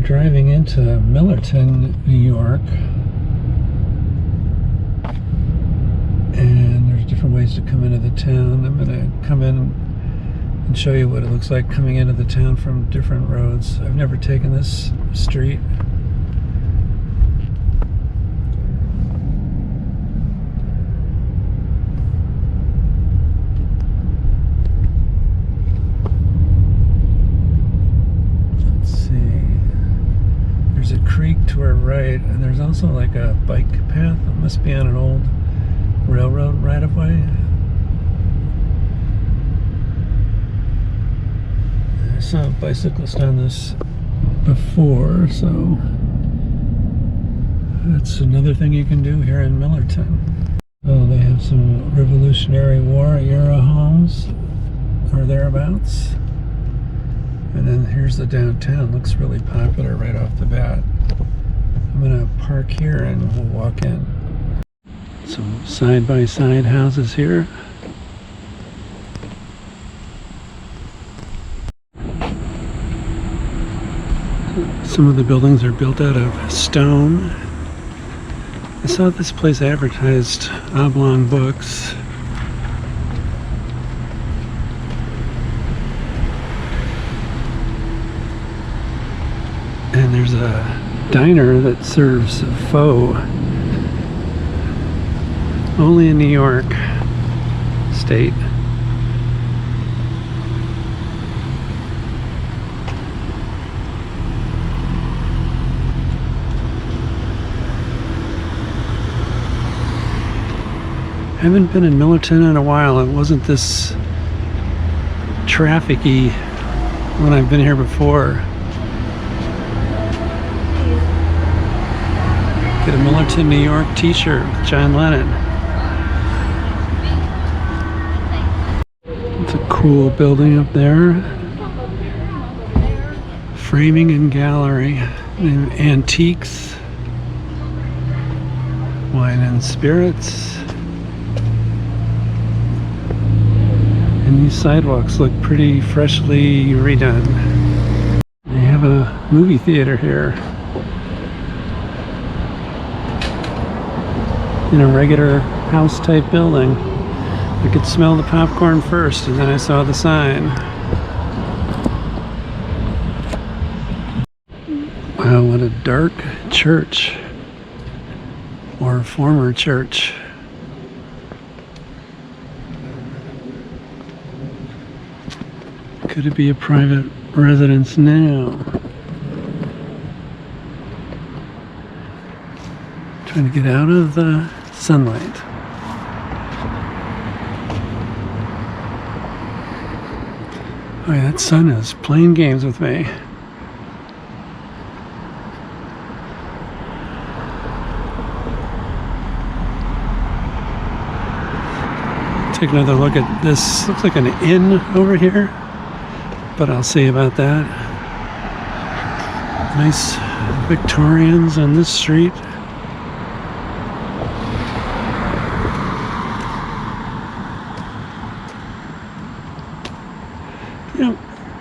driving into Millerton, New York, and there's different ways to come into the town. I'm going to come in and show you what it looks like coming into the town from different roads. I've never taken this street. There's a creek to our right, and there's also like a bike path that must be on an old railroad right-of-way. I saw a bicyclist on this before, so that's another thing you can do here in Millerton. Oh, they have some Revolutionary War era homes or thereabouts. And then here's the downtown. Looks really popular right off the bat. I'm gonna park here and we'll walk in. Some side-by-side houses here. Some of the buildings are built out of stone. I saw this place advertised oblong books. And there's a diner that serves pho. Only in New York State. Haven't been in Millerton in a while. It wasn't this trafficy when I've been here before. Get a Millerton, New York t-shirt with John Lennon. It's a cool building up there. Framing and gallery. And antiques. Wine and spirits. And these sidewalks look pretty freshly redone. They have a movie theater here. In a regular house type building. I could smell the popcorn first and then I saw the sign. Wow, what a dark church. Or former church. Could it be a private residence now? Trying to get out of the sunlight. Oh yeah, that sun is playing games with me. Take another look at this. Looks like an inn over here, but I'll see about that. Nice Victorians on this street. You know,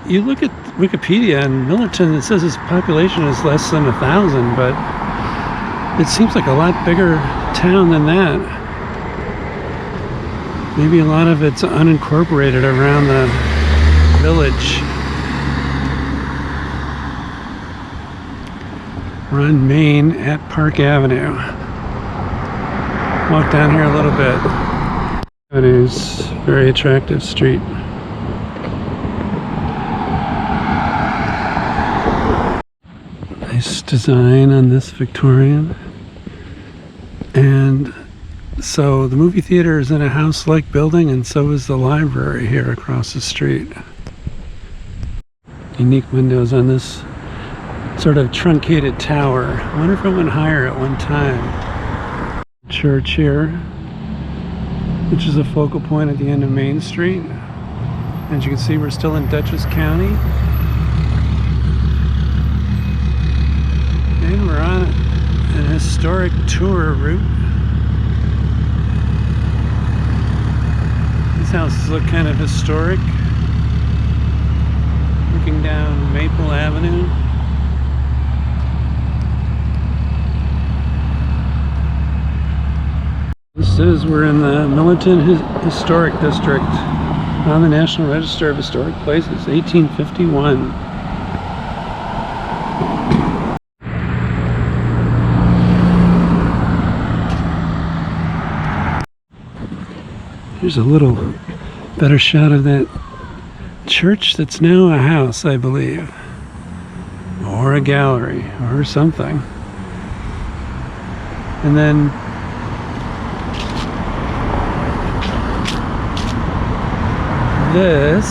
you look at Wikipedia and Millerton, it says its population is less than 1,000, but it seems like a lot bigger town than that. Maybe a lot of it's unincorporated around the village. We're on Main at Park Avenue. Walk down here a little bit. Avenue's a very attractive street. Nice design on this Victorian. And so the movie theater is in a house-like building, and so is the library here across the street. Unique windows on this sort of truncated tower. I wonder if it went higher at one time. Church here, which is a focal point at the end of Main Street. As you can see, we're still in Dutchess County. And we're on an historic tour route. These houses look kind of historic. Looking down Maple Avenue. says we're in the Millerton Historic District on the National Register of Historic Places, 1851. Here's a little better shot of that church that's now a house, I believe, or a gallery or something. And then this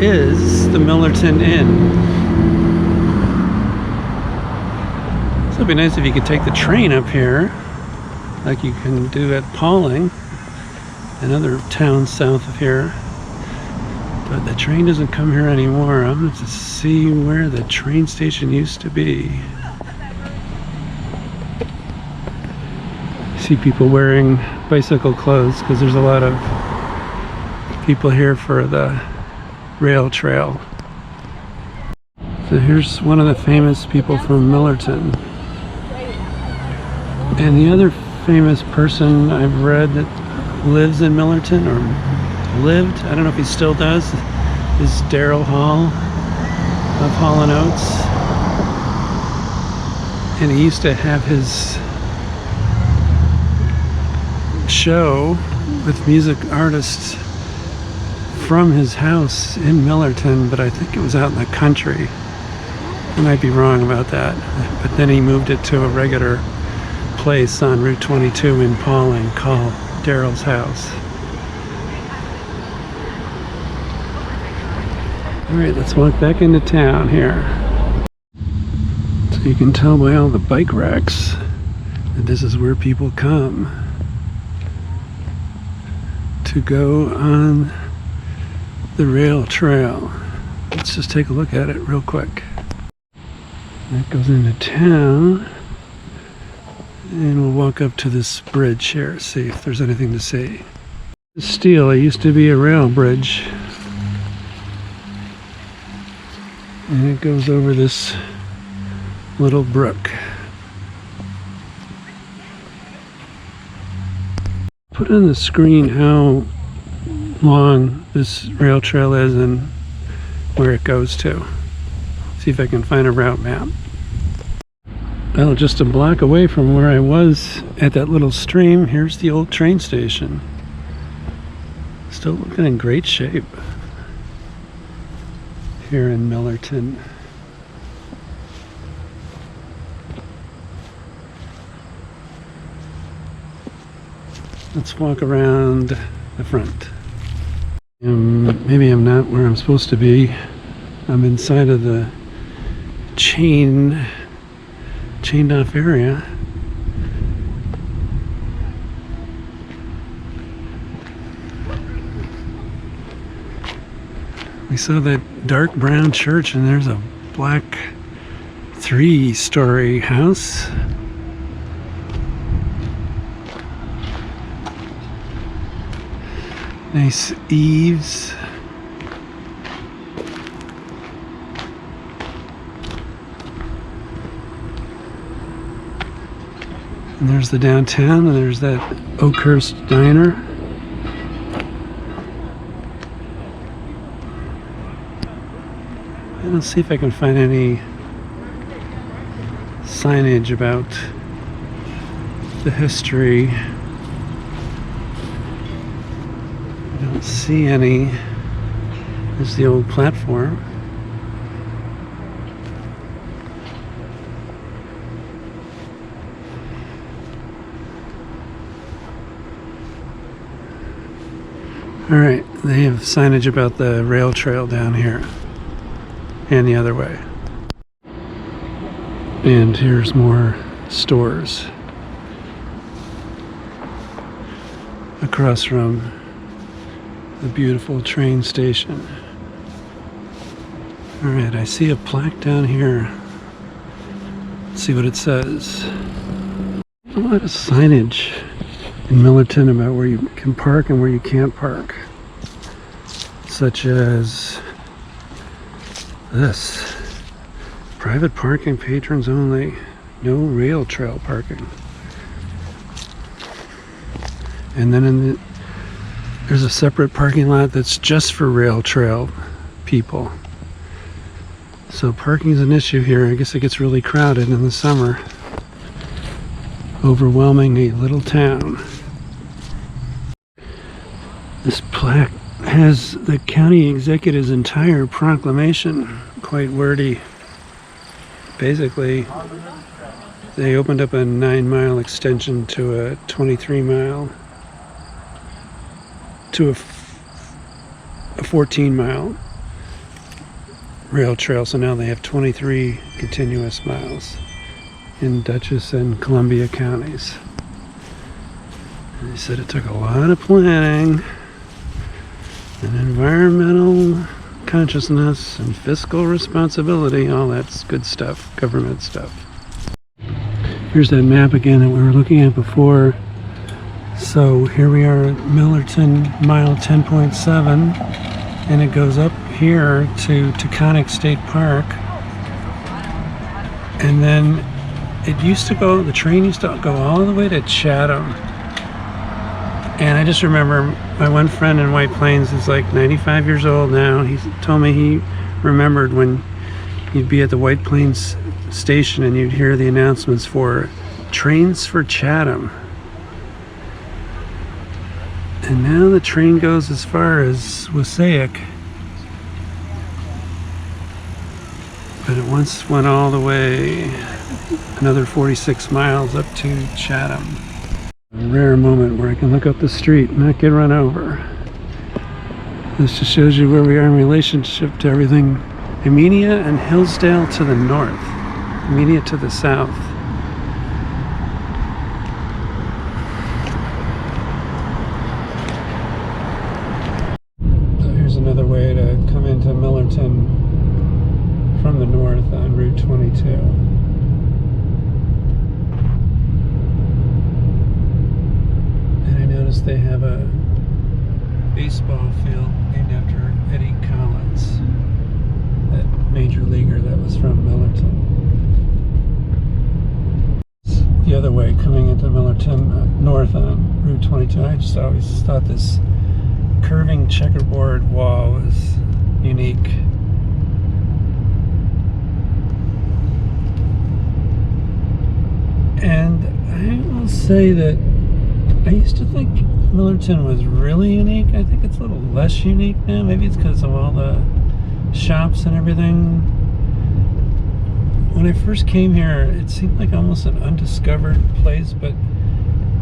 is the Millerton Inn. So it'd be nice if you could take the train up here, like you can do at Pauling and other towns south of here. But the train doesn't come here anymore. I'm going to see where the train station used to be. See people wearing bicycle clothes because there's a lot of people here for the rail trail. So here's one of the famous people from Millerton. And the other famous person I've read that lives in Millerton, or lived, I don't know if he still does, is Daryl Hall of Hall & Oates. And he used to have his show with music artists from his house in Millerton, but I think it was out in the country. I might be wrong about that. But then he moved it to a regular place on Route 22 in Pauling called Daryl's House. Alright, let's walk back into town here. So you can tell by all the bike racks that this is where people come to go on the rail trail. Let's just take a look at it real quick. That goes into town. And we'll walk up to this bridge here, see if there's anything to see. Steel, it used to be a rail bridge. And it goes over this little brook. Put on the screen how long this rail trail is and where it goes to. See if I can find a route map. Well, just a block away from where I was at that little stream, here's the old train station. Still looking in great shape here in Millerton. Let's walk around the front. Maybe I'm not where I'm supposed to be. I'm inside of the chained off area. We saw that dark brown church, and there's a black 3-story house. Nice eaves. And there's the downtown, and there's that Oakhurst Diner. And let's see if I can find any signage about the history. I don't see any. There's the old platform. Alright, they have signage about the rail trail down here and the other way. And here's more stores across from the beautiful train station. Alright, I see a plaque down here. Let's see what it says. A lot of signage in Millerton about where you can park and where you can't park, such as this: private parking, patrons only, no rail trail parking. And then there's a separate parking lot that's just for rail trail people. So parking's an issue here. I guess it gets really crowded in the summer. Overwhelming a little town. This plaque has the county executive's entire proclamation, quite wordy. Basically, they opened up a 9-mile extension to a 23-mile to a 14-mile rail trail. So now they have 23 continuous miles in Dutchess and Columbia counties. And they said it took a lot of planning and environmental consciousness and fiscal responsibility, all that's good stuff, government stuff. Here's that map again that we were looking at before. So here we are at Millerton, mile 10.7, and it goes up here to Taconic State Park. And then it used to go, the train used to go all the way to Chatham. And I just remember my one friend in White Plains is like 95 years old now. He told me he remembered when you'd be at the White Plains station and you'd hear the announcements for trains for Chatham. And now the train goes as far as Wassaic. But it once went all the way, another 46 miles up to Chatham. A rare moment where I can look up the street and not get run over. This just shows you where we are in relationship to everything. Amenia and Hillsdale to the north. Amenia to the south. So here's another way to come into Millerton from the north on Route 22. And I noticed they have a baseball field named after Eddie Collins, that major leaguer that was from Millerton. The other way, coming into Millerton north on Route 22, I just always thought this curving checkerboard wall was unique. And I will say that I used to think Millerton was really unique. I think it's a little less unique now. Maybe it's because of all the shops and everything. When I first came here, it seemed like almost an undiscovered place, but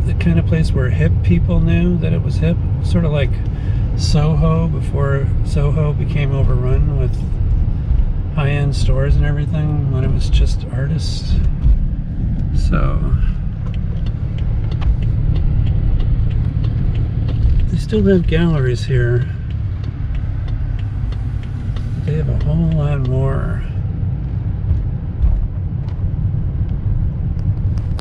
the kind of place where hip people knew that it was hip. Sort of like Soho before Soho became overrun with high-end stores and everything, when it was just artists. So they still have galleries here. They have a whole lot more.